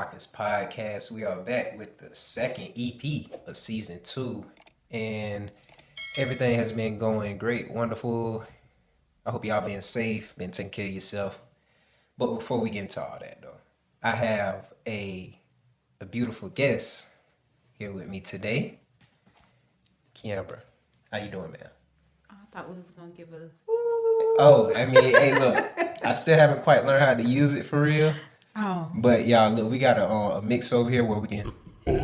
Watkins podcast. We are back with the second EP of season two, and everything has been going great, wonderful. I hope y'all been safe, been taking care of yourself. But before we get into all that, though, I have a beautiful guest here with me today, Keambra. How you doing, man? I thought we was gonna give a. Oh, I mean, hey, look, I still haven't quite learned how to use it for real. Oh. But y'all, look, we got a mix over here where we can.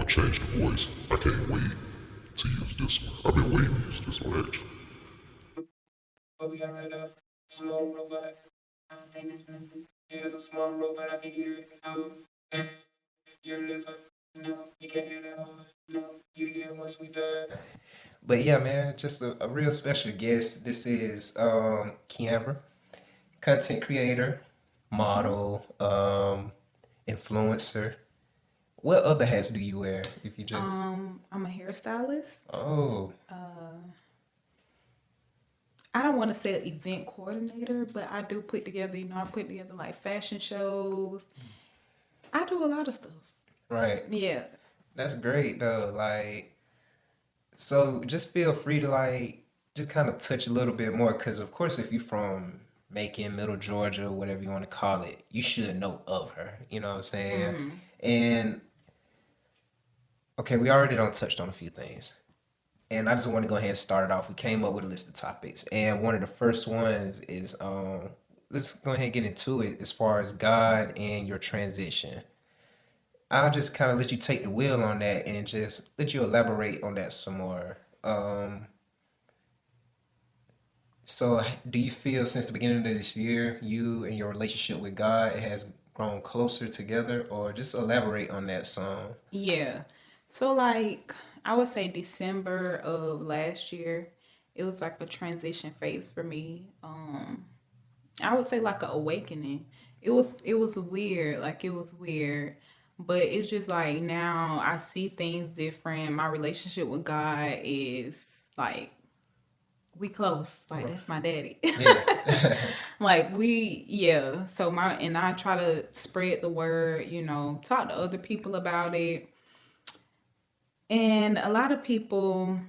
Change the voice. I can't wait to use this one. I've been waiting to use this one actually. What we got right now? Small robot. I don't think it's nothing. Yeah, it's a small robot. I can hear it. No. You're listening. No, you can't hear that one. No, you hear once we done. But yeah, man, just a real special guest. This is Keambra, content creator, model, influencer. What other hats do you wear? If you just I'm a hairstylist. oh, I don't want to say an event coordinator, but I do put together. I put together like fashion shows. I do a lot of stuff. right, Yeah. that's great though. Like, so just feel free to like just kind of touch a little bit more, because of course, if you're from Macon, Middle Georgia, whatever you want to call it, you should know of her. You know what I'm saying? And okay, we already done touched on a few things. And I just want to go ahead and start it off. We came up with a list of topics. And one of the first ones is let's go ahead and get into it as far as God and your transition. I'll just kind of let you take the wheel on that and just let you elaborate on that some more. So do you feel since the beginning of this year, you and your relationship with God has grown closer together, or just elaborate on that some? Yeah. So like I would say December of last year, it was like a transition phase for me. I would say like an awakening. It was weird, like it was weird. But it's just like now I see things different. My relationship with God is like we close. Like that's my daddy. Yes. Like yeah. So I try to spread the word, talk to other people about it. And a lot of people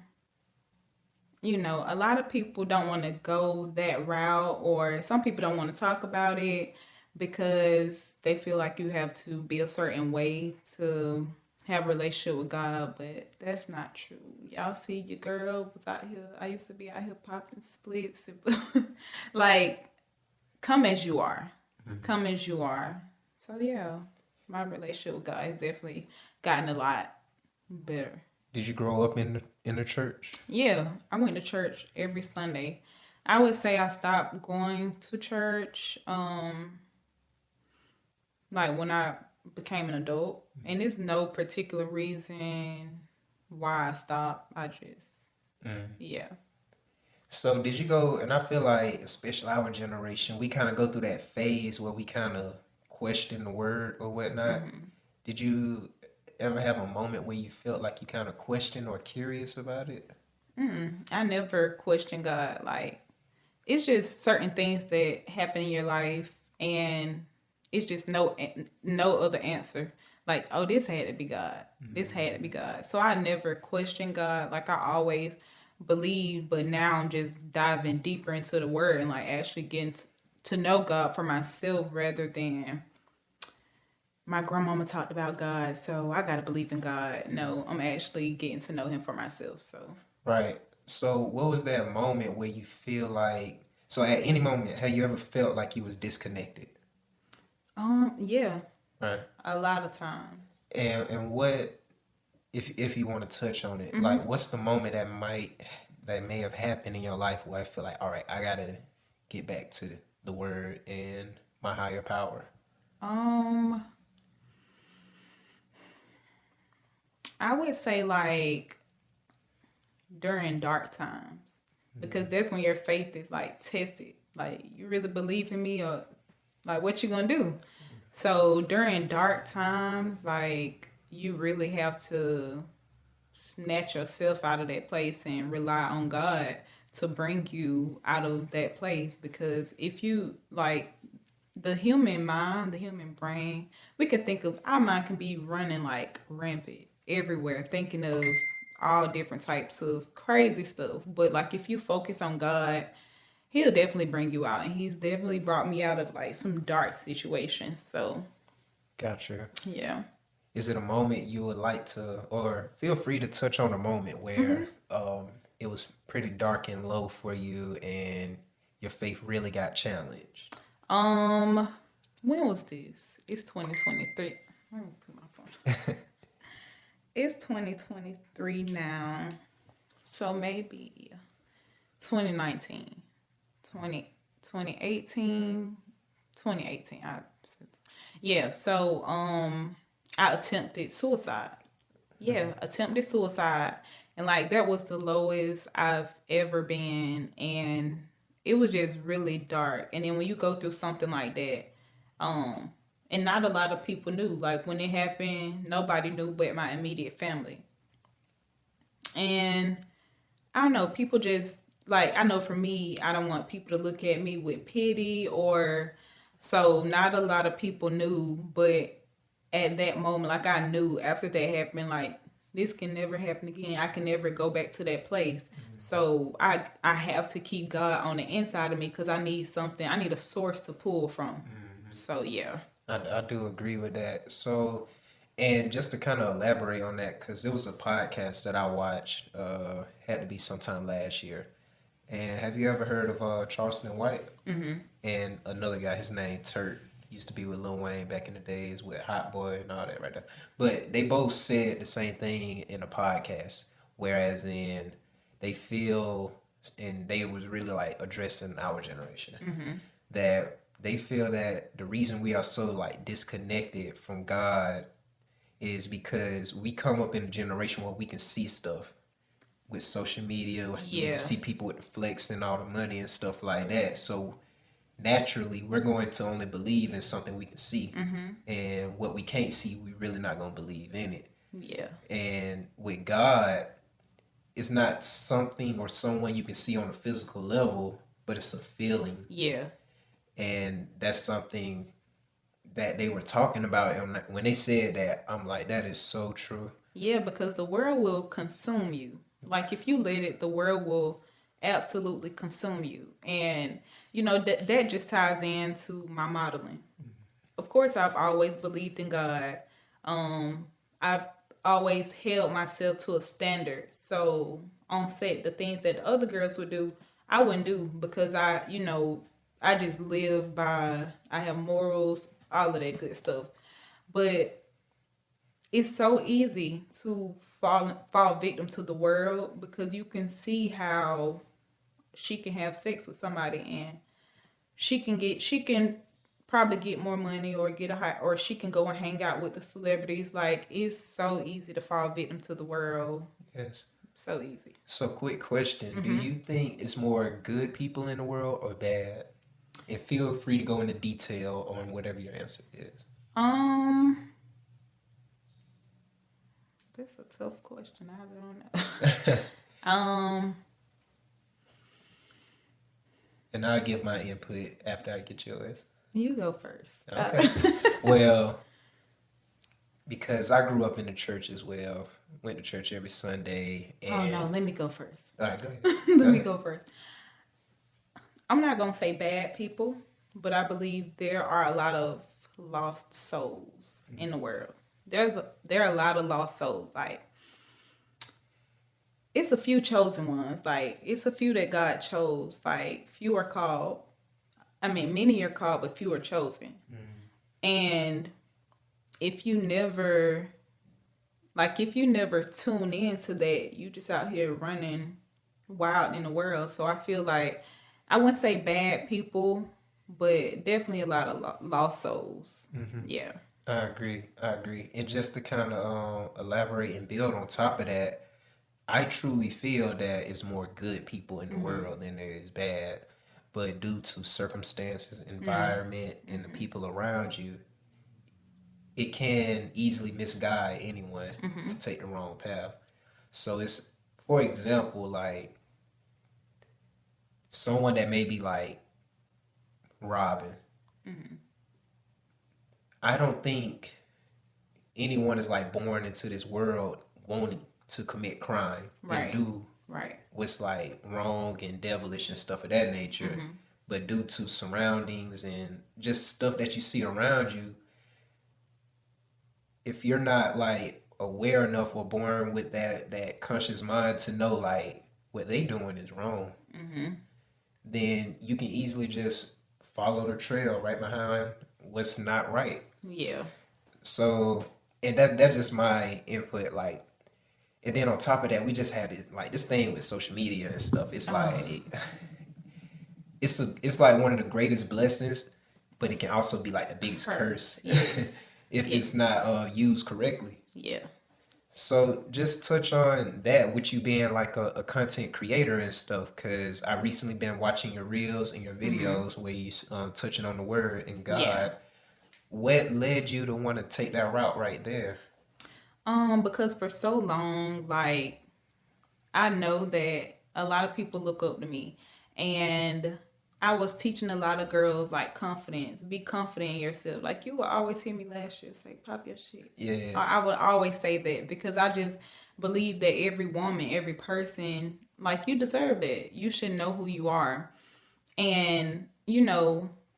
don't want to go that route, or some people don't want to talk about it because they feel like you have to be a certain way to have a relationship with God, but that's not true. Y'all see your girl was out here. I used to be out here popping splits. Like, come as you are. Come as you are. So yeah, my relationship with God has definitely gotten a lot better. Did you grow up in the church? Yeah, I went to church every Sunday. I would say I stopped going to church like when I became an adult. And there's no particular reason why I stopped. I just yeah. So did you go, and I feel like, especially our generation, we kind of go through that phase where we kind of question the word or whatnot. Did you ever have a moment where you felt like you kind of questioned or curious about it? I never questioned God. Like it's just certain things that happen in your life, and it's just no other answer. Like, oh, this had to be God. This had to be God. So I never questioned God. Like I always believed, but now I'm just diving deeper into the Word and like actually getting to know God for myself rather than my grandmama talked about God, so I gotta believe in God. No, I'm actually getting to know Him for myself. So Right. So what was that moment where you feel like, so at any moment, have you ever felt like you was disconnected? yeah, Right. a lot of times. And what, if you want to touch on it, like what's the moment that may have happened in your life where I feel like, all right, I gotta get back to the word and my higher power. Um, I would say like during dark times because that's when your faith is like tested. Like you really believe in me, or like what you gonna do? So during dark times, like you really have to snatch yourself out of that place and rely on God to bring you out of that place, because if you like the human mind, the human brain, we can think of our mind can be running like rampant everywhere, thinking of all different types of crazy stuff. But like if you focus on God, He'll definitely bring you out. And He's definitely brought me out of like some dark situations. So Gotcha. yeah. Is it a moment you would like to, or feel free to touch on a moment where it was pretty dark and low for you and your faith really got challenged? Um, when was this? It's 2023. Let me put my phone. It's 2023 now. So maybe 2019, 2018, 2018. Yeah, so I attempted suicide. Yeah, attempted suicide. And like that was the lowest I've ever been. And it was just really dark. And then when you go through something like that, um, and not a lot of people knew. Like when it happened, nobody knew but my immediate family. And I don't know, people just like I know for me, I don't want people to look at me with pity or so not a lot of people knew, but at that moment, like I knew after that happened, like this can never happen again. I can never go back to that place. So I have to keep God on the inside of me because I need something. I need a source to pull from. So yeah. I do agree with that. So, and just to kind of elaborate on that, because it was a podcast that I watched, had to be sometime last year. And have you ever heard of Charleston White? And another guy, his name Turt, used to be with Lil Wayne back in the days with Hot Boy and all that right there. But they both said the same thing in a podcast, whereas in they feel, and they was really like addressing our generation, that they feel that the reason we are so like disconnected from God is because we come up in a generation where we can see stuff with social media. We Yeah. see people with the flex and all the money and stuff like that. So naturally, we're going to only believe in something we can see. And what we can't see, we really not going to believe in it. Yeah. And with God, it's not something or someone you can see on a physical level, but it's a feeling. Yeah. And that's something that they were talking about. And when they said that, I'm like, that is so true. Yeah, because the world will consume you. Like if you let it, the world will absolutely consume you. And you know that just ties into my modeling. Of course, I've always believed in God. I've always held myself to a standard. So on set, the things that other girls would do, I wouldn't do because I just live by, I have morals, all of that good stuff. But it's so easy to fall victim to the world because you can see how she can have sex with somebody and she can probably get more money or get a high or she can go and hang out with the celebrities. Like it's so easy to fall victim to the world. Yes. So easy. So, quick question. Do you think it's more good people in the world or bad? And feel free to go into detail on whatever your answer is. That's a tough question. I don't know. And I'll give my input after I get yours. You go first. Okay. Well, because I grew up in the church as well. Went to church every Sunday. Oh And... no, let me go first. All right, go ahead. Let me go first. I'm not gonna say bad people, but I believe there are a lot of lost souls in the world. There are a lot of lost souls. Like it's a few chosen ones. Like it's a few that God chose. Like few are called. I mean, many are called, but few are chosen. And if you never tune into that, you just out here running wild in the world. So I feel like I wouldn't say bad people, but definitely a lot of lost souls. Yeah. I agree. And just to kind of elaborate and build on top of that, I truly feel that it's more good people in the world than there is bad. But due to circumstances, environment, and the people around you, it can easily misguide anyone to take the wrong path. So it's, for example, like someone that may be like robbing, I don't think anyone is like born into this world wanting to commit crime and Right. do Right. what's like wrong and devilish and stuff of that nature. But due to surroundings and just stuff that you see around you, if you're not like aware enough or born with that conscious mind to know like what they doing is wrong, then you can easily just follow the trail right behind what's not right. Yeah. So, and that's just my input. Like, and then on top of that, we just had this like this thing with social media and stuff. It's like it's like one of the greatest blessings, but it can also be like the biggest curse Yes. if it's Yes. not used correctly. Yeah. So just touch on that with you being like a content creator and stuff, because I recently been watching your reels and your videos where you touching on the word and Yeah. God. What led you to want to take that route right there? Because for so long, like I know that a lot of people look up to me, and I was teaching a lot of girls like confidence, be confident in yourself. Like you would always hear me last year say, "Pop your shit." Yeah, I would always say that because I just believe that every woman, every person, like you deserve it. You should know who you are. And,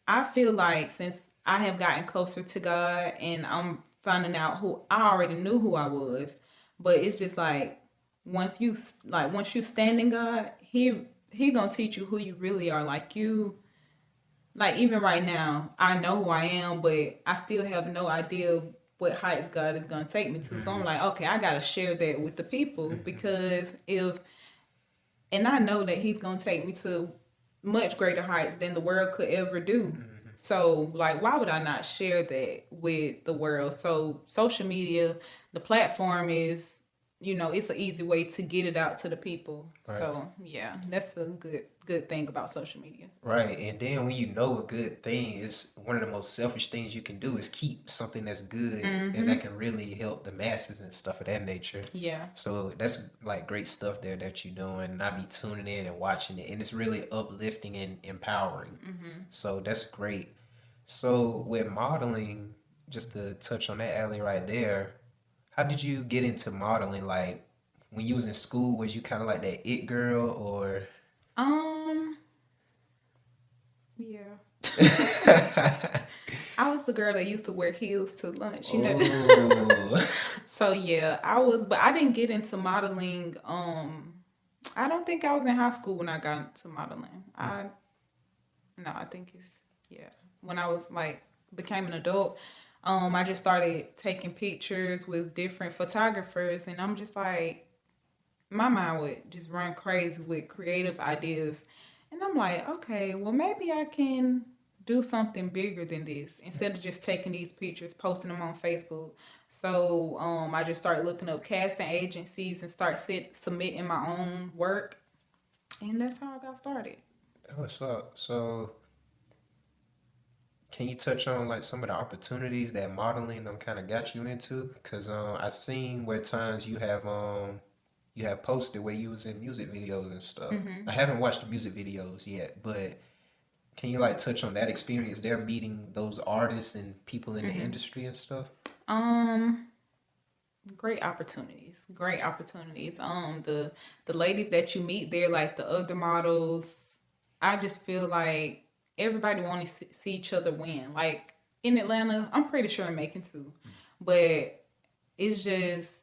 I feel like since I have gotten closer to God and I'm finding out who I already knew who I was, but it's just like once you stand in God, he going to teach you who you really are. Like even right now, I know who I am, but I still have no idea what heights God is going to take me to. So I'm like, okay, I got to share that with the people because if and I know that he's gonna take me to much greater heights than the world could ever do. So, like, why would I not share that with the world? So, social media, the platform is, it's an easy way to get it out to the people. right. So, yeah, that's a good thing about social media. Right. And then when you know a good thing is one of the most selfish things you can do is keep something that's good and that can really help the masses and stuff of that nature. Yeah. So that's like great stuff there that you're doing. And I be tuning in and watching it. And it's really uplifting and empowering. So that's great. So with modeling, just to touch on that alley right there, how did you get into modeling? Like when you was in school, was you kind of like that it girl or? Um. Yeah. I was the girl that used to wear heels to lunch. Oh, So yeah, I was, but I didn't get into modeling. I don't think I was in high school when I got into modeling. No, I think it's yeah. When I was like became an adult, I just started taking pictures with different photographers, and I'm just like, my mind would just run crazy with creative ideas. And I'm like, okay, well, maybe I can do something bigger than this instead of just taking these pictures, posting them on Facebook. So I just started looking up casting agencies and submitting my own work. And that's how I got started. what's up? So can you touch on like some of the opportunities that modeling kind of got you into? Cause I seen where times you have posted where you was in music videos and stuff. I haven't watched the music videos yet, but can you like touch on that experience there, meeting those artists and people in the industry and stuff? Um, Great opportunities. Great opportunities. The ladies that you meet there, like the other models, I just feel like everybody want to see each other win. Like in Atlanta, I'm pretty sure I'm making too, but it's just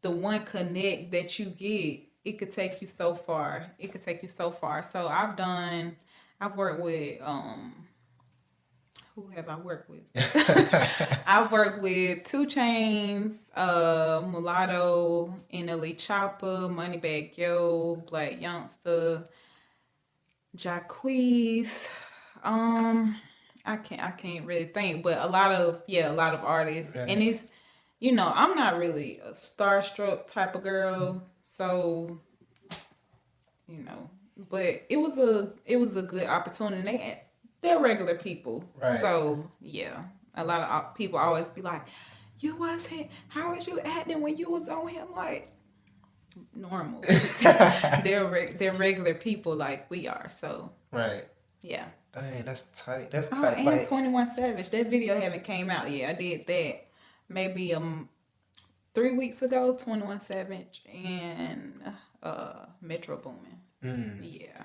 the one connect that you get. It could take you so far. It could take you so far. So I've worked with who have I worked with? I've worked with Two Chains, Mulatto, NLE Chopper, Moneybag Yo, Black Youngster, Jacquees. I can't really think, but a lot of artists, Right. and it's I'm not really a starstruck type of girl, so you know, but it was a good opportunity. They're regular people, Right. so yeah, a lot of people always be like, "You was him? How was you acting when you was on him?" Like normal. They're regular people like we are, so Right. yeah. Dang, that's tight. That's Oh, tight. and Like, 21 Savage. That video haven't came out yet. I did that maybe 3 weeks ago. 21 Savage and Metro Boomin. Yeah.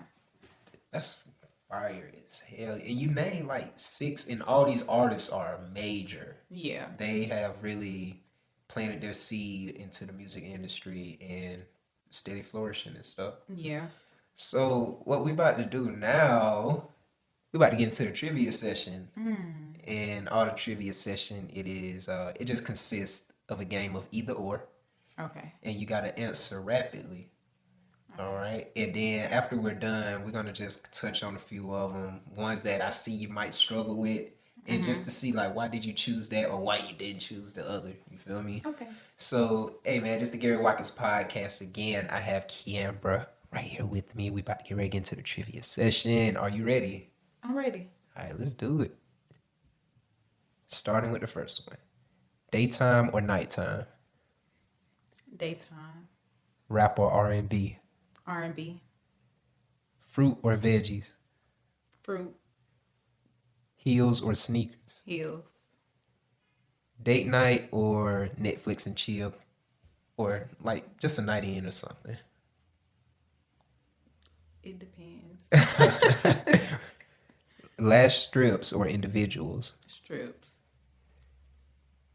that's fire as hell. And you name like six, and all these artists are major. Yeah. They have really planted their seed into the music industry and steady flourishing and stuff. Yeah. So what we about to do now, we about to get into the trivia session. And all the trivia session, it just consists of a game of either or, Okay. and you got to answer rapidly. All right. And then after we're done, we're gonna just touch on a few of them, ones that I see you might struggle with, and just to see like why did you choose that or why you didn't choose the other. You feel me? Okay. So, hey man, this is the Gary Watkins podcast again. I have Keambra right here with me. We about to get ready into the trivia session. Are you ready? I'm ready. All right, let's do it. Starting with the first one. Daytime or nighttime? Daytime. Rap or R&B? R&B. Fruit or veggies? Fruit. Heels or sneakers? Heels. Date night or Netflix and chill? Or like just a night in or something? It depends. Lash strips or individuals? Strips.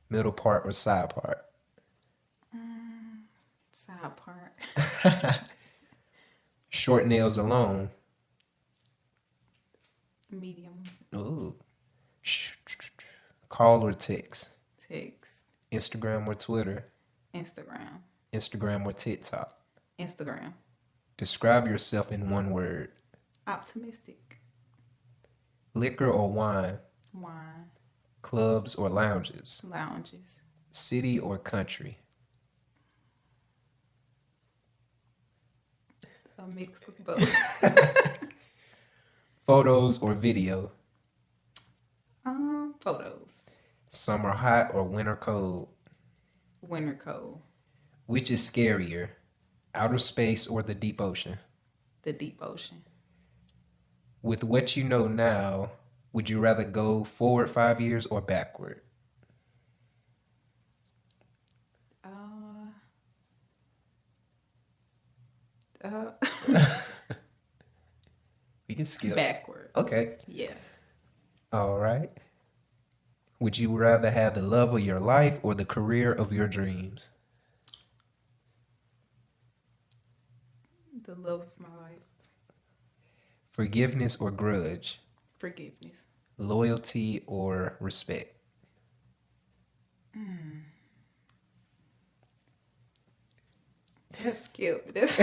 Middle part or side part? Side part. Short nails alone? Medium. Ooh. Call or text? Text. Instagram or Twitter? Instagram. Instagram or TikTok? Instagram. Describe yourself in one word. Optimistic. Liquor or wine? Wine. Clubs or lounges? Lounges. City or country? A mix of both. Photos or video? Photos. Summer hot or winter cold? Winter cold. Which is scarier? Outer space or the deep ocean? The deep ocean. With what you know now, would you rather go forward 5 years or backward? We can skip. Backward. Okay. Yeah. All right. Would you rather have the love of your life or the career of your dreams? The love of my life. Forgiveness or grudge? Forgiveness. Loyalty or respect? That's skip. That's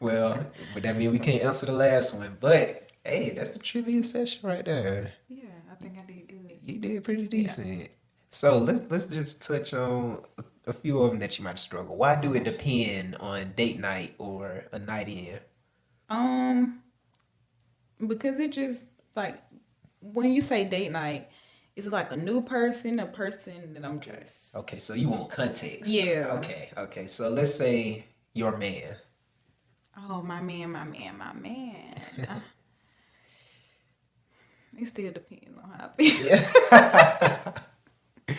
Well, but that means we can't answer the last one. But hey, that's the trivia session right there. yeah. I think I did good. You did pretty decent. So let's just touch on a few of them that you might struggle. Why do it depend on date night or a night in? Because it just like when you say date night, it's like a new person, a person that I'm just Okay, so you want context. Yeah. Okay. So let's say your man. oh my man. It still depends on how I feel.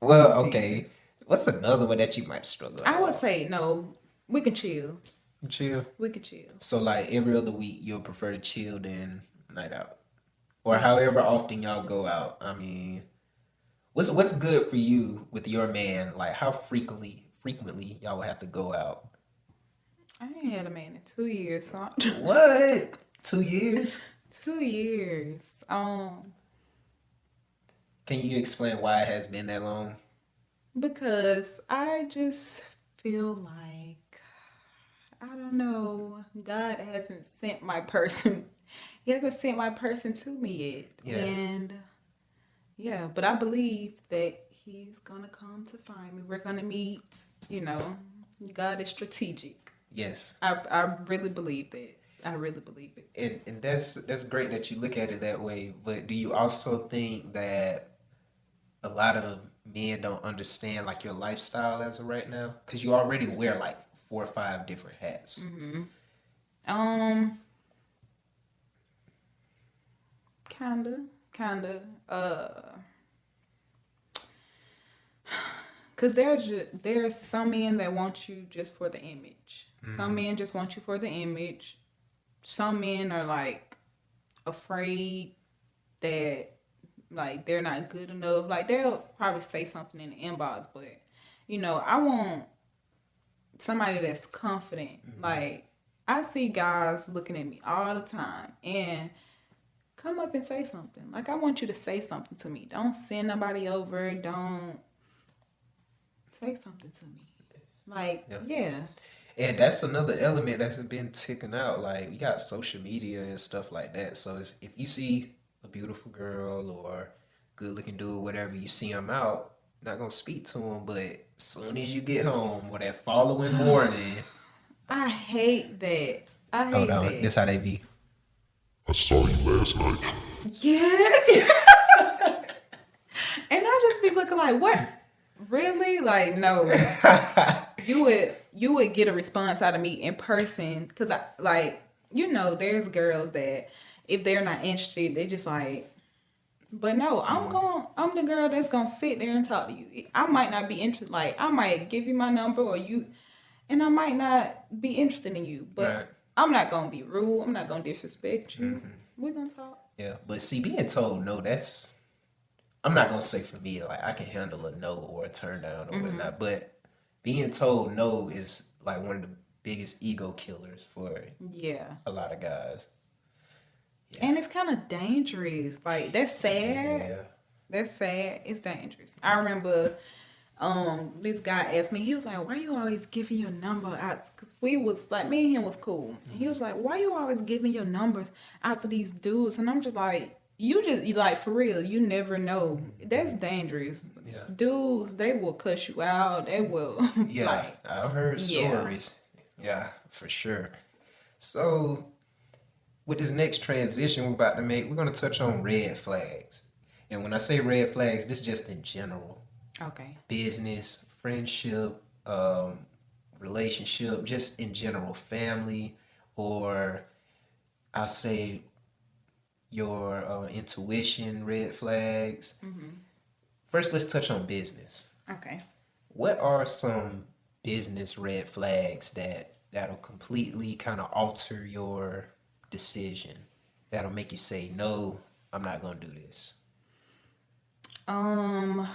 Well, okay. What's another one that you might struggle? I would say no. We can chill. Chill. We can chill. So like every other week, you'll prefer to chill than night out, or however often y'all go out. I mean, what's good for you with your man? Like how frequently y'all will have to go out? I ain't had a man in 2 years, so What? 2 years? 2 years. Can you explain why it has been that long? Because I just feel like I don't know. God hasn't sent my person. He hasn't sent my person to me yet. Yeah. And yeah, but I believe that he's gonna come to find me. We're gonna meet. You know, God is strategic. Yes. I really believe that. I really believe it. And that's great that you look at it that way. But do you also think that a lot of men don't understand like your lifestyle as of right now? Because you already wear like 4 or 5 different hats. Kinda. Cause there's some men that want you just for the image. Some men just want you for the image. Some men are like afraid that like they're not good enough. Like they'll probably say something in the inbox, but I want somebody that's confident. Like I see guys looking at me all the time and come up and say something. Like I want you to say something to me. Don't send nobody over. Don't say something to me. Like, yeah. And that's another element that's been ticking out. Like, we got social media and stuff like that. So if you see a beautiful girl or good looking dude, whatever, you see him out, not gonna speak to him. But as soon as you get home or that following morning, I hate that. I hold hate on, that. this how they be. I saw you last night. Yes. And I just be looking like, what? Really? Like, no. You would get a response out of me in person because I like there's girls that if they're not interested they just like, but no, I'm the girl that's gonna sit there and talk to you. I might not be interested, like I might give you my number or you, and I might not be interested in you, but Right. I'm not gonna be rude, I'm not gonna disrespect you. We're gonna talk. Yeah, but see, being told no, that's I'm not gonna say for me, like I can handle a no or a turn down or whatnot, but being told no is like one of the biggest ego killers for Yeah. a lot of guys. And it's kind of dangerous. Like that's sad. Yeah. That's sad. It's dangerous. I remember this guy asked me, he was like, why you always giving your number out? Because we was like, me and him was cool. And he was like, why you always giving your numbers out to these dudes? And I'm just like, you like for real, you never know. That's dangerous. Yeah. Dudes, they will cuss you out. They will Yeah, like, I've heard yeah. stories. Yeah, for sure. So, with this next transition we're about to make, we're going to touch on red flags. And when I say red flags, this just in general. okay. Business, friendship, relationship, just in general, family, or I'll say your intuition, red flags. First, let's touch on business. Okay. What are some business red flags that'll completely kind of alter your decision? That'll make you say, no, I'm not gonna do this. I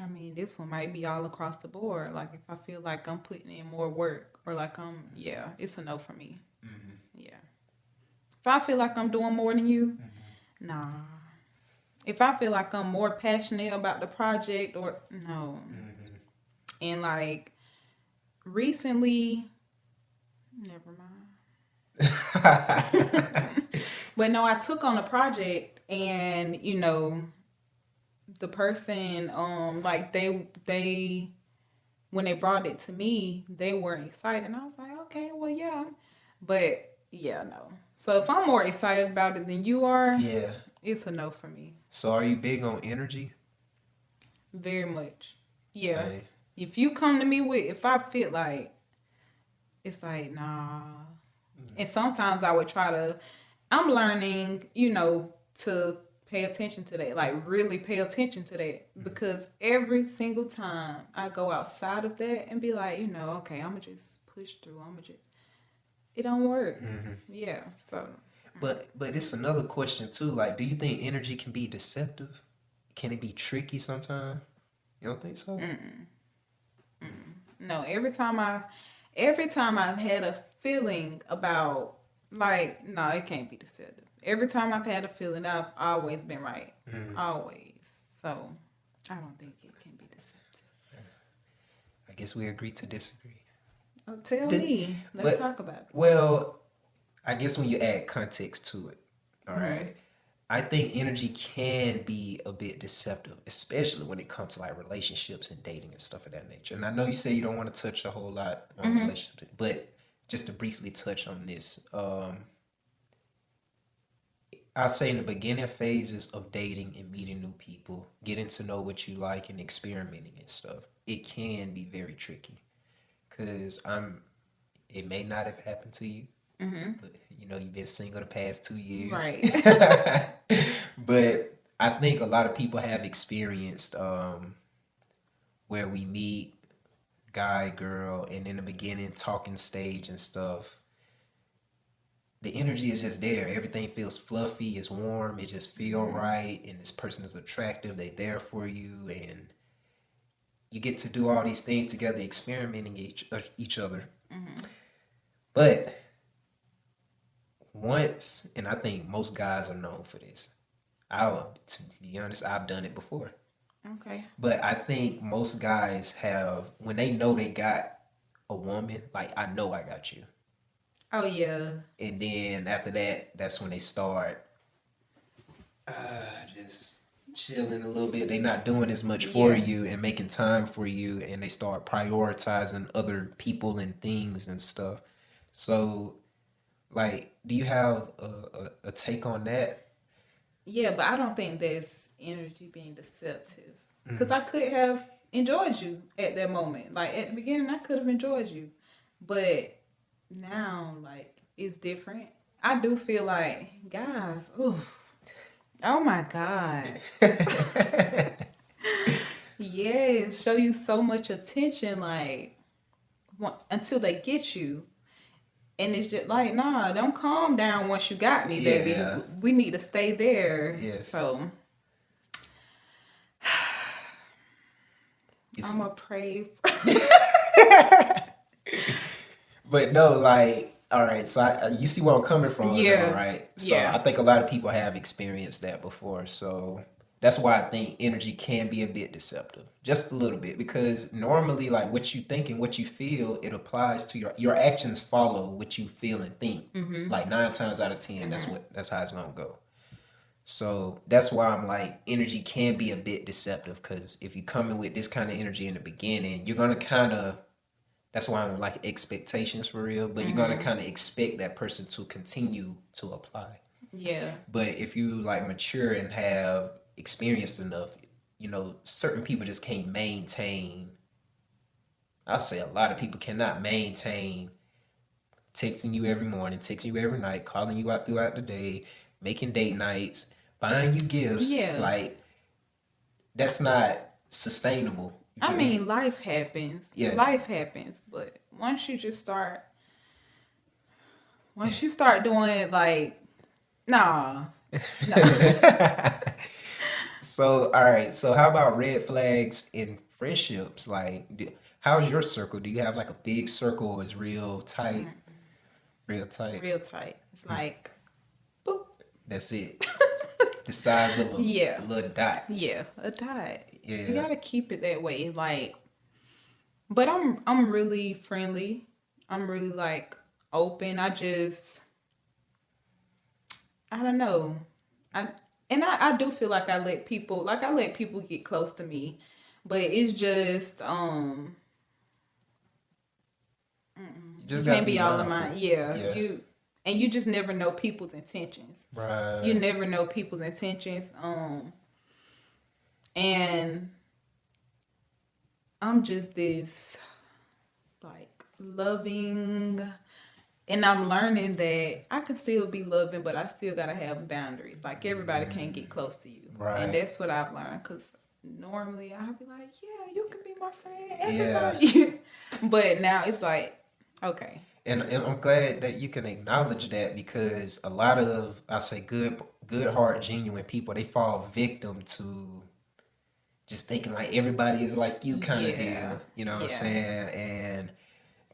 mean, this one might be all across the board. Like, if I feel like I'm putting in more work, or like it's a no for me. Yeah. If I feel like I'm doing more than you, nah. If I feel like I'm more passionate about the project, or no. And like, recently, never mind. But no, I took on a project, and the person like they when they brought it to me they weren't excited, and I was like, okay, well, yeah, but yeah, no. So if I'm more excited about it than you are, Yeah. it's a no for me. So are you big on energy? Very much. Yeah. Same. If you come to me with, if I feel like, it's like, nah. And sometimes I would try to, I'm learning, to pay attention to that, like really pay attention to that, because every single time I go outside of that and be like, okay, I'm gonna just push through, it don't work. Yeah, so. But it's another question too. Like, do you think energy can be deceptive? Can it be tricky sometimes? You don't think so? No, every time I've had a feeling about, like, no, it can't be deceptive. Every time I've had a feeling, I've always been right. Always. So I don't think it can be deceptive. I guess we agree to disagree. Oh, tell me. Let's talk about it. Well, I guess when you add context to it, all right, I think energy can be a bit deceptive, especially when it comes to like relationships and dating and stuff of that nature. And I know you say you don't want to touch a whole lot on relationships, but just to briefly touch on this, I'll say in the beginning phases of dating and meeting new people, getting to know what you like and experimenting and stuff, it can be very tricky. Because it may not have happened to you, But, you've been single the past 2 years. Right. But I think a lot of people have experienced where we meet guy, girl, and in the beginning, talking stage and stuff. The energy is just there. Everything feels fluffy, it's warm, it just feel right, and this person is attractive, they there for you, and you get to do all these things together, experimenting each other. But once, and I think most guys are known for this. To be honest, I've done it before. Okay. But I think most guys have, when they know they got a woman, like, I know I got you. Oh yeah. And then after that, that's when they start just chilling a little bit. They're not doing as much for you and making time for you, and they start prioritizing other people and things and stuff. So, like, do you have a take on that? Yeah, but I don't think that's energy being deceptive. Because I could have enjoyed you at that moment. Like, at the beginning, I could have enjoyed you. But now, like, it's different. I do feel like, guys, oh my God. Yes, show you so much attention, like, until they get you. And it's just like, nah, don't calm down once you got me, baby. Yeah. We need to stay there. Yes. So I'm going to pray. But no, like, all right, so you see where I'm coming from, Yeah. though, right? So Yeah. I think a lot of people have experienced that before. So that's why I think energy can be a bit deceptive, just a little bit, because normally, like, what you think and what you feel, it applies to your actions follow what you feel and think. Like 9 times out of 10, that's how it's gonna go. So that's why I'm like, energy can be a bit deceptive, because if you come in with this kind of energy in the beginning, you're gonna kind of, that's why I'm like expectations for real, but you're gonna kind of expect that person to continue to apply. Yeah. But if you like mature and have experienced enough, certain people just can't maintain. I'll say a lot of people cannot maintain texting you every morning, texting you every night, calling you out throughout the day, making date nights, buying you gifts. Yeah. Like, that's not sustainable. You I feel me? mean, life happens. Yes. Life happens. But once you start doing it, like, nah. So, all right. So, how about red flags in friendships? Like, how's your circle? Do you have like a big circle, or is real tight? Real tight. Real tight. It's like, boop. That's it. The size of a Yeah. little dot. Yeah, a dot. Yeah. You gotta keep it that way. Like, but I'm really friendly. I'm really like open. I don't know. I do feel like I let people get close to me, but it's just You just you gotta can't be all in mindful. my yeah. Yeah. You just never know people's intentions. Right. You never know people's intentions. And I'm just this like loving, and I'm learning that I can still be loving, but I still gotta have boundaries. Like, everybody can't get close to you, Right. and that's what I've learned. Cause normally I'd be like, yeah, you can be my friend, Yeah. everybody. But now it's like, okay, And I'm glad that you can acknowledge that, because a lot of, I say, good heart, genuine people, they fall victim to just thinking like everybody is like you kind of Yeah. deal. You know what I'm Yeah. saying? And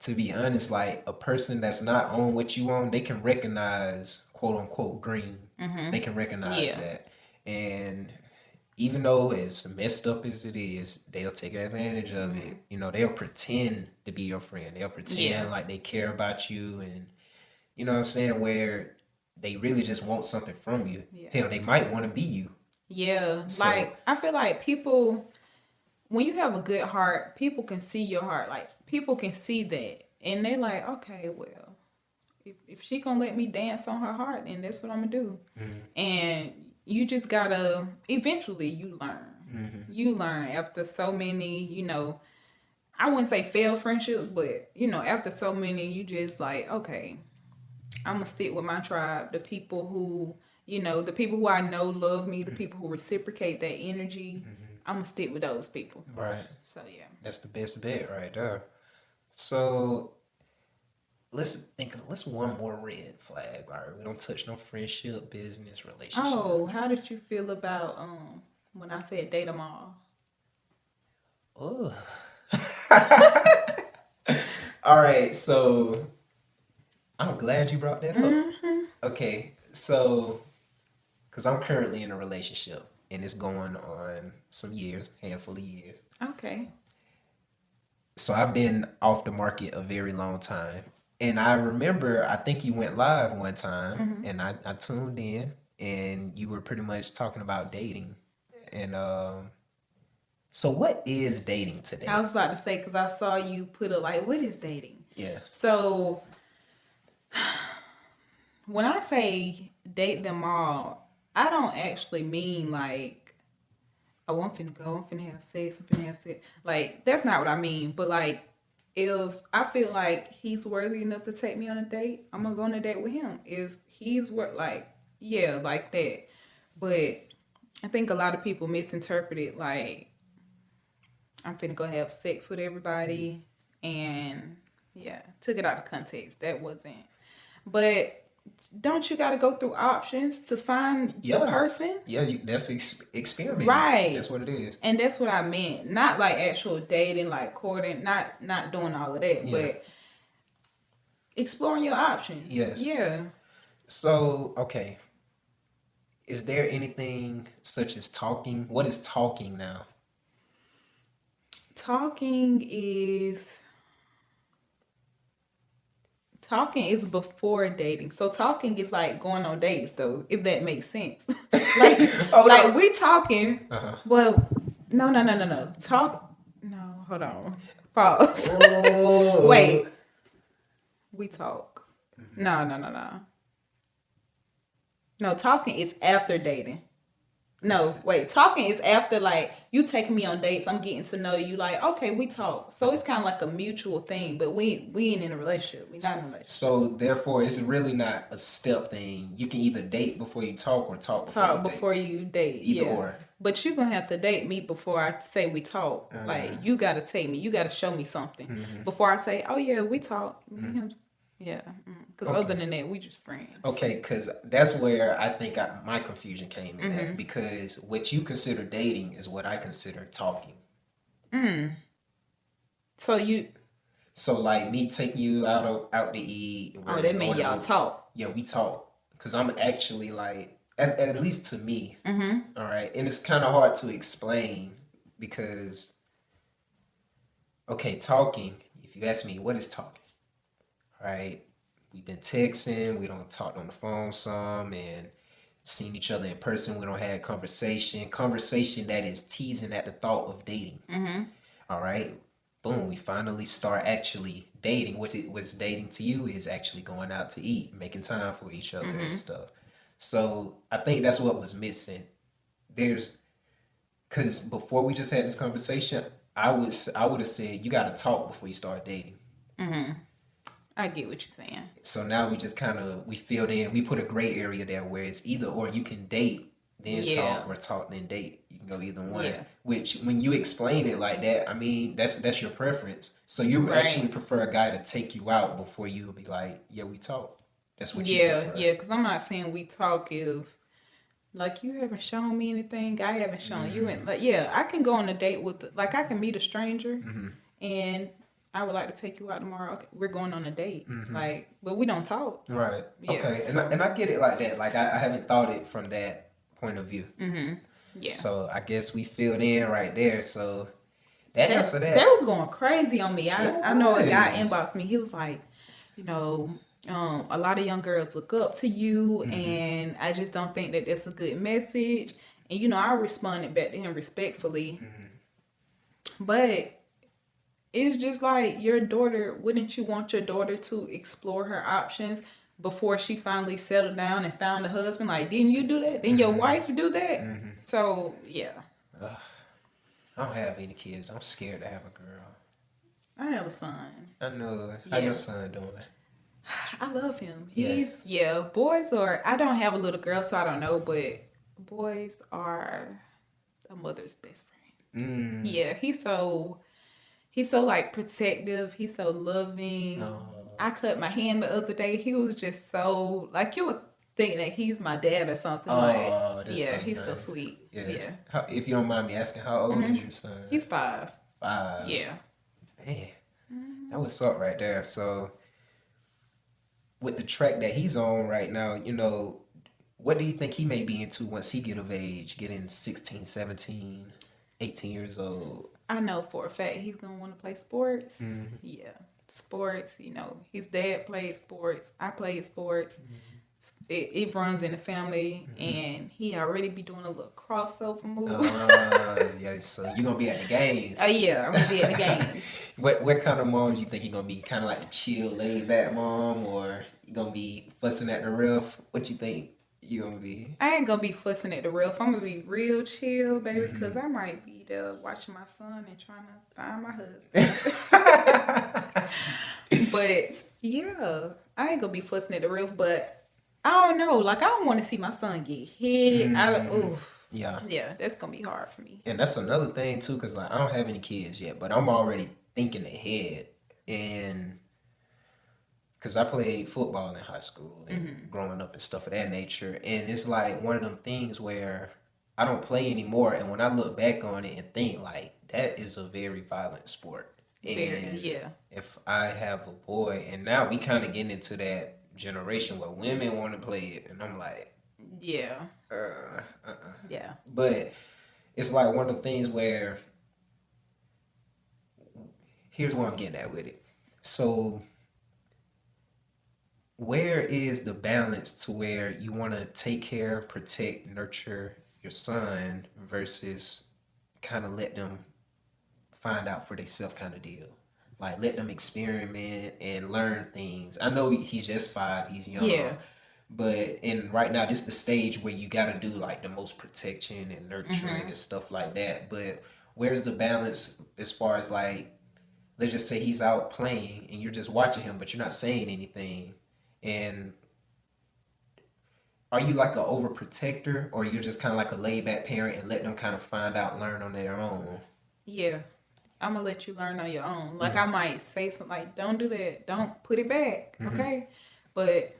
to be honest, like, a person that's not on what you on, they can recognize quote unquote green. They can recognize Yeah. that. And even though as messed up as it is, they'll take advantage of it. They'll pretend to be your friend. They'll pretend Yeah. like they care about you, and you know what I'm saying, where they really just want something from you. Yeah. Hell, they might want to be you. yeah. So- Like, I feel like people, when you have a good heart, people can see your heart. Like, people can see that, and they like, okay, well, if she gonna let me dance on her heart, then that's what I'm gonna do. And you just gotta, eventually you learn. You learn after so many, I wouldn't say failed friendships, but after so many, you just like, okay, I'm gonna stick with my tribe, the people who, the people who I know love me, the people who reciprocate that energy. I'm gonna stick with those people. Right. So yeah. That's the best bet right there. So let's one more red flag. All right. We don't touch no friendship, business, relationship. Oh, how did you feel about when I said date them all? Oh. All right. So I'm glad you brought that up. Okay. So, because I'm currently in a relationship and it's going on some years, handful of years. Okay. So I've been off the market a very long time. And I remember, I think you went live one time and I tuned in and you were pretty much talking about dating. And so what is dating today? I was about to say because I saw you put it like, what is dating? Yeah. So when I say date them all, I don't actually mean like, oh, I'm finna go, I'm finna have sex, I'm finna have sex. Like, that's not what I mean. But like, if I feel like he's worthy enough to take me on a date, I'm gonna go on a date with him. If he's like, yeah, like that. But I think a lot of people misinterpret it like I'm finna go have sex with everybody, and yeah, took it out of context. That wasn't. But don't you got to go through options to find the person? Yeah, that's experiment. Right. That's what it is. And that's what I meant. Not like actual dating, like courting, not doing all of that, but exploring your options. Yes. Yeah. So, okay. Is there anything such as talking? What is talking now? Talking is before dating. So talking is like going on dates though, if that makes sense. Like like we talking. Well, no. Hold on. Pause. Oh. Wait. We talk. No. No, talking is after dating. No, wait. Talking is after, like, you taking me on dates. I'm getting to know you. Like, okay, we talk. So it's kind of like a mutual thing, but we ain't in a relationship. We not in a relationship. So therefore, it's really not a step thing. You can either date before you talk or talk before you date. Either or. But you're gonna have to date me before I say we talk. Like, you gotta take me. You gotta show me something before I say, oh yeah, we talk. Yeah, because other than that, we just friends. Okay, because that's where I think my confusion came in at, because what you consider dating is what I consider talking. So like me taking you out to eat. Oh, that mean y'all talk. Yeah, we talk. Because I'm actually like, at least to me. All right, and it's kind of hard to explain because, okay, talking. If you ask me, what is talking? Right, we've been texting, we don't talk on the phone some, and seen each other in person. We don't have conversation that is teasing at the thought of dating. All right, boom, we finally start actually dating. What's dating to you is actually going out to eat, making time for each other and stuff. So I think that's what was missing. Because before we just had this conversation, I would have said you got to talk before you start dating. I get what you're saying. So now we just kind of, we filled in, we put a gray area there where it's either or. You can date, then talk, or talk, then date. You can go either one. Yeah. Which, when you explain it like that, I mean, that's your preference. So you actually prefer a guy to take you out before you be like, yeah, we talk. That's what you prefer. Yeah, because I'm not saying we talk if, like, you haven't shown me anything, I haven't shown you. And like, yeah, I can go on a date with, like, I can meet a stranger and I would like to take you out tomorrow. Okay, we're going on a date. Like, but we don't talk. Right. Yeah, okay. So. And I get it like that. Like, I haven't thought it from that point of view. Yeah. So I guess we filled in right there. So that answer that. That was going crazy on me. I know a guy inboxed me. He was like, a lot of young girls look up to you, and I just don't think that that's a good message. And, I responded back to him respectfully. But it's just like, your daughter, wouldn't you want your daughter to explore her options before she finally settled down and found a husband? Like, didn't you do that? Didn't your wife do that? So, yeah. I don't have any kids. I'm scared to have a girl. I have a son. I know. How your son doing? I love him. Yes. Boys are. I don't have a little girl, so I don't know, but boys are a mother's best friend. Mm. Yeah, he's so like protective. He's so loving. Oh. I cut my hand the other day. He was just so like you would think that he's my dad or something. Oh, that's yeah, so he's so nice. sweet. Yes. Yeah, How, if you don't mind me asking, how old is your son? he's 5. 5. Yeah. Man, that was up right there. So, with the track that he's on right now, what do you think he may be into once he get of age, getting 16, 17, 18 years old? I know for a fact he's gonna want to play sports. Yeah, sports. His dad played sports. I played sports. It runs in the family, and he already be doing a little crossover move. Yeah, so you're gonna be at the games. Yeah, I'm gonna be at the games. What kind of mom do you think you're gonna be? Kind of like the chill, laid back mom, or you gonna be fussing at the ref? What you think you gonna be? I ain't gonna be fussing at the ref. I'm gonna be real chill, baby, because I might be there watching my son and trying to find my husband. But yeah, I ain't gonna be fussing at the ref. But I don't know. Like I don't want to see my son get hit. Yeah. That's gonna be hard for me. And that's another thing too, cause like I don't have any kids yet, but I'm already thinking ahead, and cause I played football in high school and growing up and stuff of that nature, and it's like one of them things where I don't play anymore, and when I look back on it and think like that is a very violent sport, and Yeah. if I have a boy, and now we kind of getting into that generation where women want to play it, and I'm like, Yeah. uh. Yeah. But it's like one of the things where here's what I'm getting at with it. So where is the balance to where you want to take care, protect, nurture your son versus kind of let them find out for themselves kind of deal? Like let them experiment and learn things. I know he's just 5, he's young. Yeah. But right now, this is the stage where you got to do like the most protection and nurturing and stuff like that. But where's the balance as far as like, let's just say he's out playing and you're just watching him, but you're not saying anything. And are you like a overprotector, or you're just kind of like a laid back parent and let them kind of find out, learn on their own? Yeah. I'm gonna let you learn on your own. Like I might say something like, "Don't do that. Don't put it back." Okay, but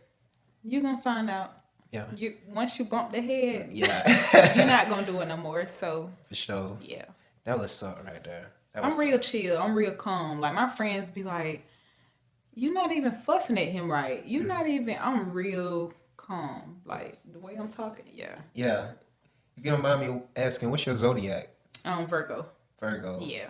you're gonna find out. Yeah. Once you bump the head, Yeah. you're not gonna do it no more. So For sure. yeah, That was something right there. I'm real chill. I'm real calm. Like my friends be like, "You're not even fussing at him, right? You're not even." I'm real calm. Like the way I'm talking. Yeah. Yeah. If you don't mind me asking, what's your zodiac? Virgo. Virgo. Yeah.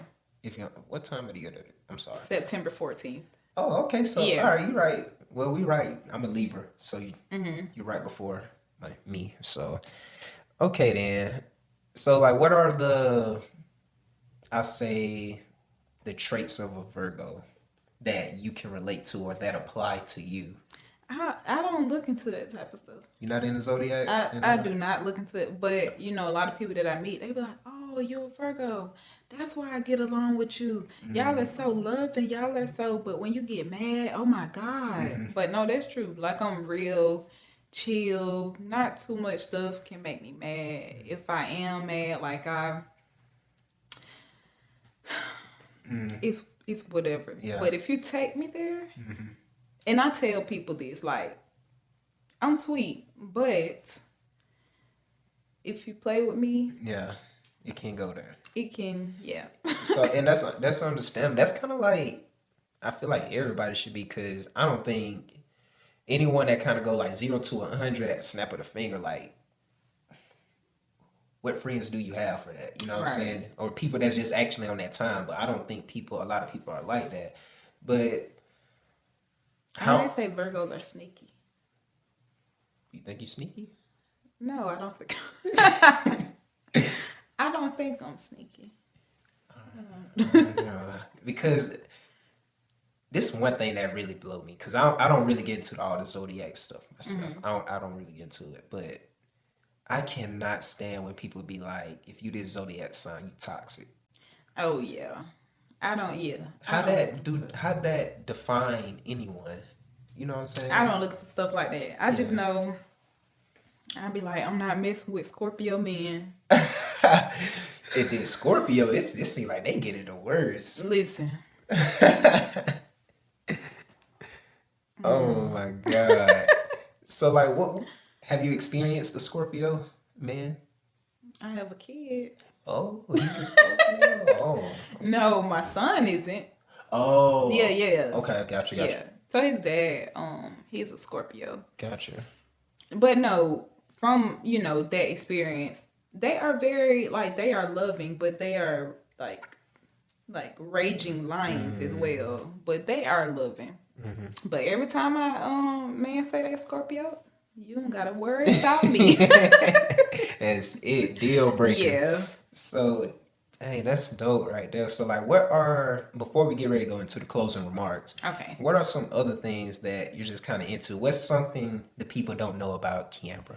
What time of the year? I'm sorry. September 14th. Oh, okay. So, Yeah. all right, you're right. Well, we right. I'm a Libra, so you're right before me. So, okay then. So, like, what are I say, the traits of a Virgo that you can relate to or that apply to you? I don't look into that type of stuff. You're not in the zodiac? I do not look into it, but a lot of people that I meet, they be like, "Oh, you're a Virgo. That's why I get along with you. Y'all are so loving. Y'all are so." But when you get mad, oh my God! But no, that's true. Like I'm real chill. Not too much stuff can make me mad. If I am mad, like it's whatever. Yeah. But if you take me there, and I tell people this, like, I'm sweet, but if you play with me, Yeah, it can go there. it can, yeah. So, and that's understandable. That's kind of like, I feel like everybody should be, because I don't think anyone that kind of go like 0 to 100 at the snap of the finger, like, what friends do you have for that? You know what I'm Right. saying? Or people that's just actually on that time. But I don't think a lot of people are like that. But I might say Virgos are sneaky. You think you sneaky? No, I don't think. I don't think I'm sneaky. Because this is one thing that really blew me. Because I don't really get into all the zodiac stuff myself. I don't really get into it. But I cannot stand when people be like, if you this zodiac sign, you toxic. Oh yeah, I don't. Yeah, How that define anyone? You know what I'm saying? I don't look at stuff like that. I just Yeah. know I'd be like, I'm not messing with Scorpio men. And then Scorpio, it seems like they get it the worst. Listen, Oh my God. So like what have you experienced the Scorpio man? I have a kid. Oh, he's a Scorpio. Oh. No, my son isn't. Oh. Yeah. Okay, gotcha. Yeah. So his dad, he's a Scorpio. Gotcha. But no, from that experience, they are very like they are loving, but they are like raging lions as well. But they are loving. Mm-hmm. But every time I man say that Scorpio, you don't gotta worry about me. That's it. Deal breaker. Yeah. So, hey, that's dope right there. So, like, before we get ready to go into the closing remarks, Okay. what are some other things that you're just kind of into? What's something the people don't know about Keambra?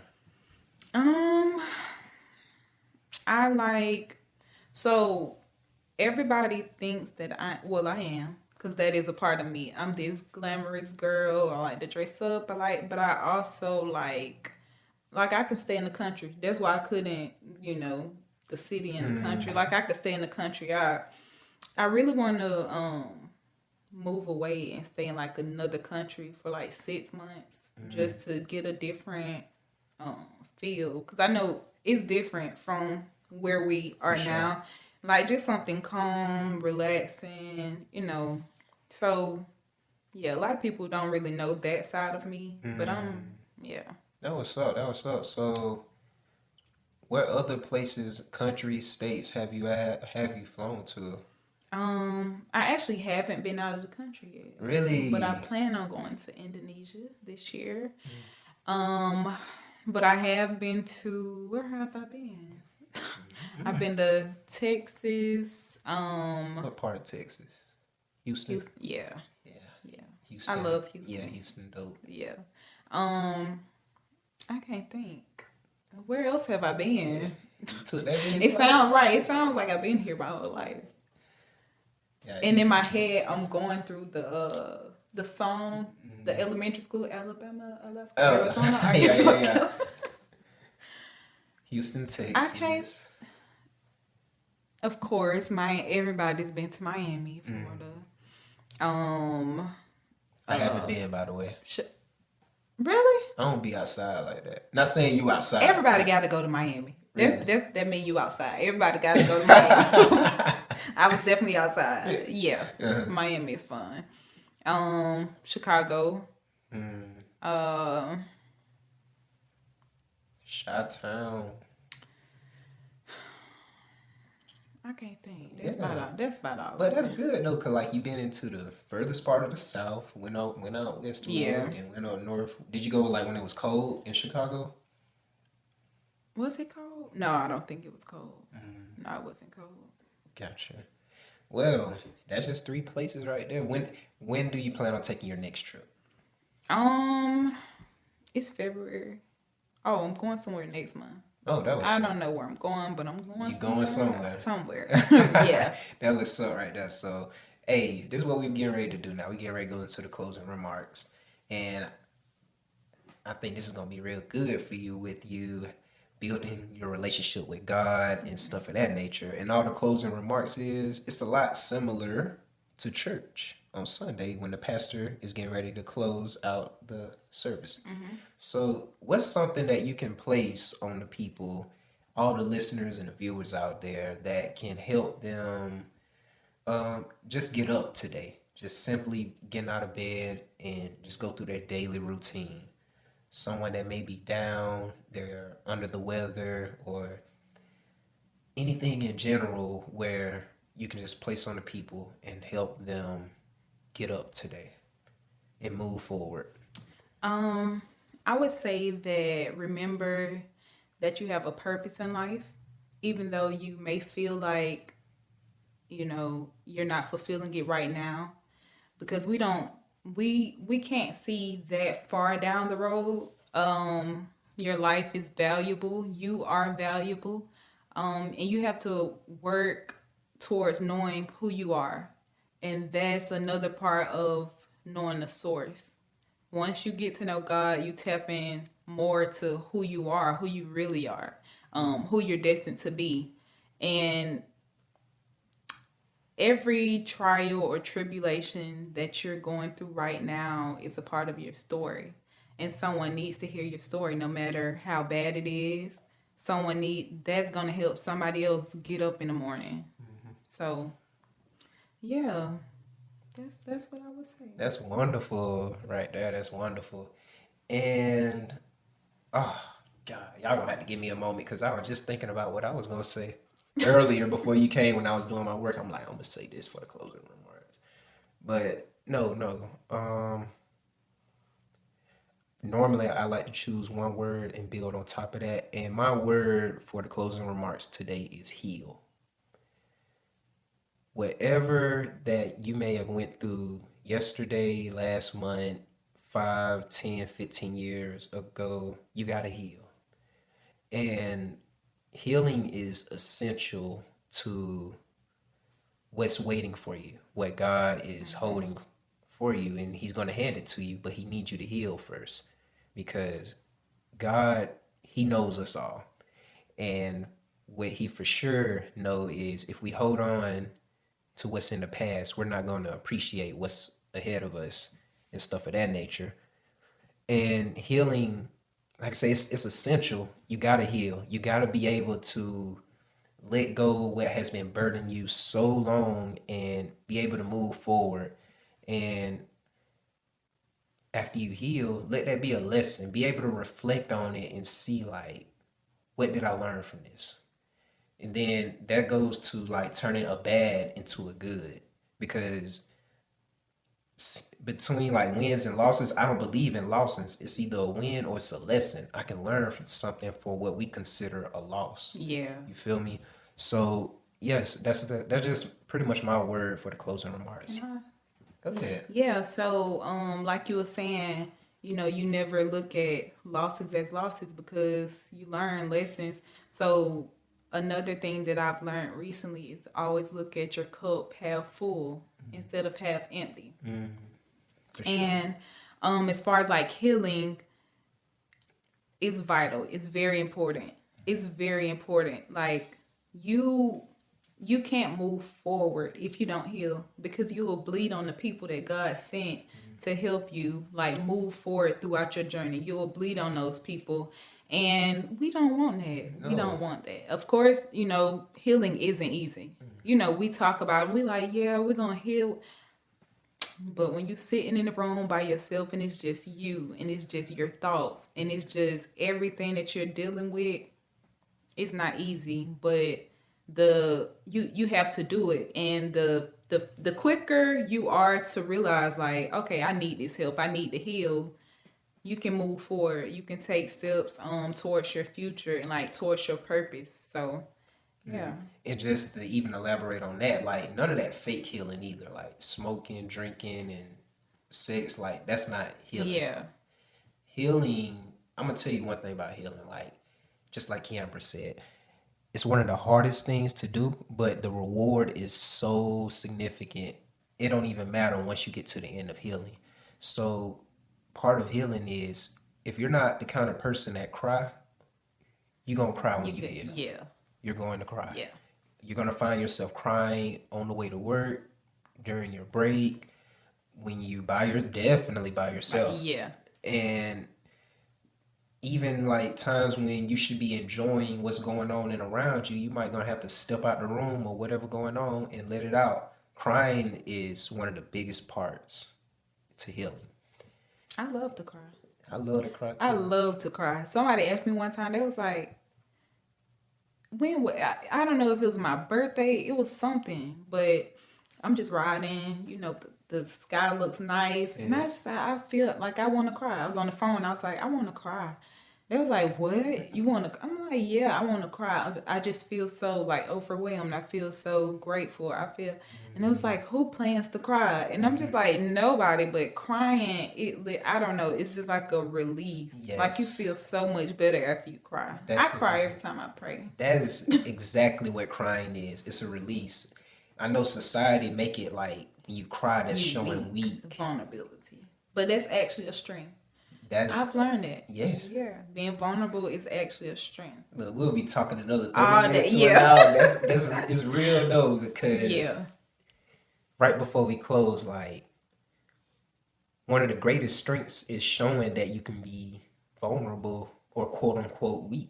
I like so everybody thinks that I am because that is a part of me. I'm this glamorous girl. I like to dress up. But I also like I can stay in the country. That's why I couldn't, the city and the country. Like I could stay in the country. I really want to move away and stay in like another country for like 6 months just to get a different feel because I know it's different from where we are now. Like just something calm, relaxing, So yeah, a lot of people don't really know that side of me, but yeah. That was up. So, what other places, countries, states have you flown to? I actually haven't been out of the country yet. Really? But I plan on going to Indonesia this year. But I have been to where have I been? I've been to Texas. What part of Texas? Houston. Yeah. Yeah. Houston. I love Houston. Yeah, Houston dope. Yeah. I can't think. Where else have I been? Took that many It flights? sounds right. It sounds like I've been here my whole life. Yeah, And in my Houston, head, Texas. I'm going through the song, the elementary school, Alabama, Alaska, Oh. Arizona, Yeah, Arkansas. yeah. Houston, Texas. can't- Of course, everybody's been to Miami, Florida. I haven't been, by the way. Really? I don't be outside like that. Not saying you outside. Everybody got to go to Miami. Really? That mean you outside. Everybody got to go to Miami. I was definitely outside. Yeah, Miami is fun. Chicago. Chi-town. I can't think. Yeah. That's about all. But that's good though, cause like you been into the furthest part of the South, went out west to Yeah. and went out north. Did you go like when it was cold in Chicago? Was it cold? No, I don't think it was cold. No, it wasn't cold. Gotcha. Well, that's just 3 places right there. When do you plan on taking your next trip? It's February. Oh, I'm going somewhere next month. Oh, that was I don't know where I'm going, but I'm going. You going somewhere. Somewhere. Yeah. That was up right there. So, hey, this is what we're getting ready to do now. We're getting ready to go into the closing remarks. And I think this is going to be real good for you with you building your relationship with God and stuff of that nature. And all the closing remarks it's a lot similar to church on Sunday when the pastor is getting ready to close out the service. So what's something that you can place on the people, all the listeners and the viewers out there that can help them just get up today? Just simply getting out of bed and just go through their daily routine. Someone that may be down, they're under the weather, or anything in general where you can just place on the people and help them get up today and move forward. I would say that remember that you have a purpose in life, even though you may feel like, you're not fulfilling it right now, because we can't see that far down the road. Your life is valuable. You are valuable. And you have to work towards knowing who you are. And that's another part of knowing the source. Once you get to know God, you tap in more to who you are, who you really are, who you're destined to be. And every trial or tribulation that you're going through right now is a part of your story. And someone needs to hear your story no matter how bad it is. That's gonna help somebody else get up in the morning. So yeah, that's what I would say. That's wonderful right there. That's wonderful. And oh God, y'all gonna have to give me a moment because I was just thinking about what I was gonna say earlier before you came when I was doing my work. I'm like, I'm gonna say this for the closing remarks. But no. Normally I like to choose one word and build on top of that. And my word for the closing remarks today is heal. Whatever that you may have went through yesterday, last month, 5, 10, 15 years ago, you gotta heal. And healing is essential to what's waiting for you, what God is holding for you, and He's going to hand it to you, but He needs you to heal first because God, He knows us all. And what He for sure know is if we hold on to what's in the past, we're not going to appreciate what's ahead of us and stuff of that nature. And healing, like I say, it's essential. You got to heal. You got to be able to let go what has been burdening you so long and be able to move forward. And after you heal, let that be a lesson. Be able to reflect on it and see like, what did I learn from this? And then that goes to like turning a bad into a good because between like wins and losses, I don't believe in losses. It's either a win or it's a lesson. I can learn from something for what we consider a loss. Yeah. You feel me? So yes, that's just pretty much my word for the closing remarks. Go ahead. Yeah, so like you were saying, you never look at losses as losses because you learn lessons. So another thing that I've learned recently is always look at your cup half full instead of half empty. For sure. And as far as like healing, it's vital. It's very important. It's very important. Like you can't move forward if you don't heal because you will bleed on the people that God sent to help you like move forward throughout your journey. You will bleed on those people. And we don't want that. We don't want that. Of course, healing isn't easy. We talk about it. We like, yeah, we're going to heal. But when you're sitting in the room by yourself and it's just you and it's just your thoughts and it's just everything that you're dealing with, it's not easy. But you have to do it. And the quicker you are to realize like, okay, I need this help. I need to heal. You can move forward. You can take steps towards your future and like towards your purpose. So yeah. And just to even elaborate on that, like none of that fake healing either. Like smoking, drinking, and sex, like that's not healing. Yeah. Healing, I'm gonna tell you one thing about healing. Like just like Keambra said, it's one of the hardest things to do, but the reward is so significant. It don't even matter once you get to the end of healing. So part of healing is if you're not the kind of person that cry, you're gonna cry when you heal. Yeah. You're going to cry. Yeah. You're going to find yourself crying on the way to work, during your break, when you definitely by yourself. Yeah. And even like times when you should be enjoying what's going on and around you, you might gonna have to step out the room or whatever going on and let it out. Crying is one of the biggest parts to healing. I love to cry. I love to cry too. I love to cry. Somebody asked me one time, they was like, I don't know if it was my birthday, it was something, but I'm just riding, the sky looks nice, and I feel like I want to cry. I was on the phone, I was like, I want to cry. They was like, what? You want to? I'm like, yeah, I want to cry. I just feel so like overwhelmed. I feel so grateful. And it was like, who plans to cry? And I'm just like, nobody. But crying, I don't know. It's just like a release. Yes. Like you feel so much better after you cry. I cry every time I pray. That is exactly what crying is. It's a release. I know society make it like when you cry, that's showing weak. Vulnerability. But that's actually a strength. That's I've learned that. yes. Yeah. Being vulnerable is actually a strength. Look, we'll be talking another 30 All minutes day, to yeah. an hour. That's it's real though, because Yeah. right before we close, like one of the greatest strengths is showing that you can be vulnerable or quote unquote weak.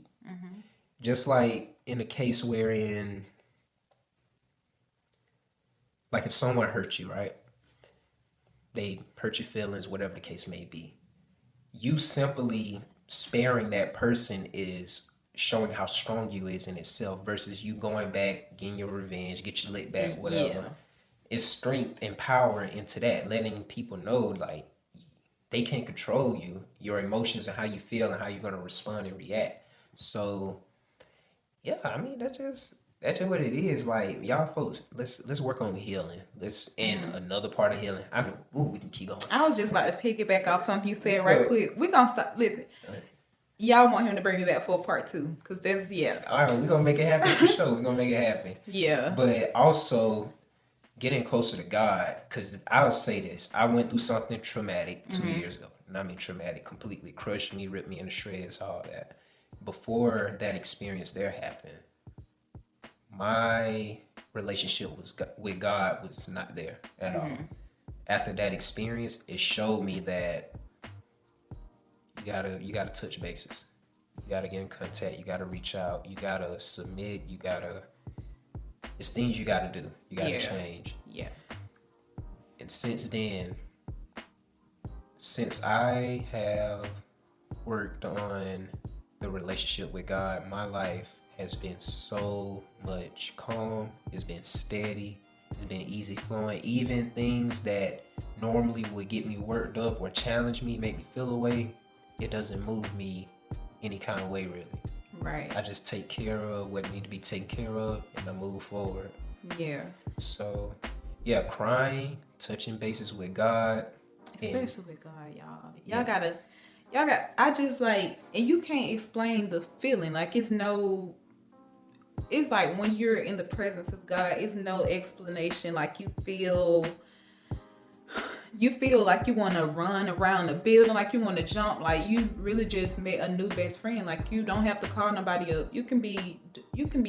Just like in a case wherein, like if someone hurt you, right? They hurt your feelings, whatever the case may be. You simply sparing that person is showing how strong you is in itself versus you going back, getting your revenge, get your lick back, whatever. Yeah. It's strength and power into that, letting people know like they can't control you, your emotions and how you feel and how you're gonna respond and react. So yeah, I mean that's just what it is. Like y'all folks, let's work on healing. Let's and another part of healing. I mean, ooh, we can keep going. I was just about to piggyback off something you said right Good. quick. We're going to stop. Listen. Y'all want him to bring me back for part 2. Because that's, yeah. All right, we're gonna make it happen for sure. We're gonna make it happen. Yeah. But also getting closer to God, because I'll say this: I went through something traumatic 2 years ago, and I mean traumatic, completely crushed me, ripped me into shreds, all that. Before that experience there happened, my relationship with God was not there at all. After that experience, it showed me that you gotta touch bases. You gotta get in contact. You gotta reach out. You gotta submit. It's things you gotta do. You gotta change. Yeah. And since then, since I have worked on the relationship with God, my life has been so much calm. It's been steady. It's been easy flowing. Even things that normally would get me worked up or challenge me, make me feel away, it doesn't move me any kind of way really. Right. I just take care of what need to be taken care of and I move forward. Yeah. So yeah, crying, touching bases with God. Especially with God, y'all. Y'all got, I just like, and you can't explain the feeling. Like it's like when you're in the presence of God, it's no explanation. Like you feel like you want to run around the building, like you want to jump, like you really just met a new best friend. Like you don't have to call nobody up. You can be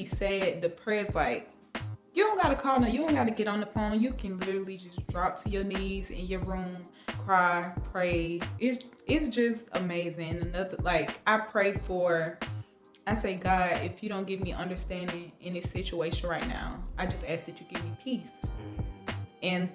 sad, depressed, like you don't gotta call no, you don't gotta get on the phone. You can literally just drop to your knees in your room, cry, pray. It's just amazing. Another, like I say, God, if you don't give me understanding in this situation right now, I just ask that you give me peace. And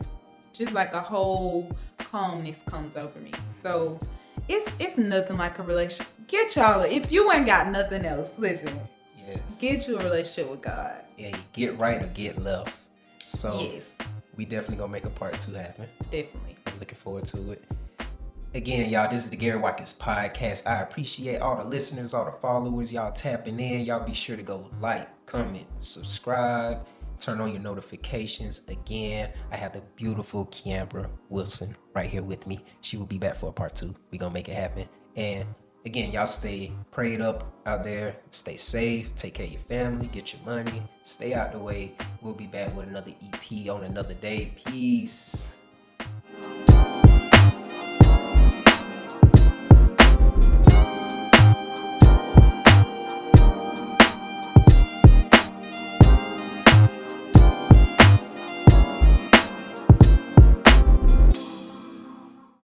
just like a whole calmness comes over me. So it's nothing like a relationship. Get y'all, if you ain't got nothing else, listen. Yes. Get you a relationship with God. Yeah, you get right or get left. So Yes, we definitely gonna make a part 2 happen. definitely. I'm looking forward to it. Again, y'all, this is the Gary Watkins podcast. I appreciate all the listeners, all the followers, y'all tapping in. Y'all be sure to go like, comment, subscribe, turn on your notifications. Again, I have the beautiful Keambra Wilson right here with me. She will be back for a part 2. We gonna make it happen. And again, y'all stay prayed up out there. Stay safe. Take care of your family. Get your money. Stay out the way. We'll be back with another EP on another day. Peace.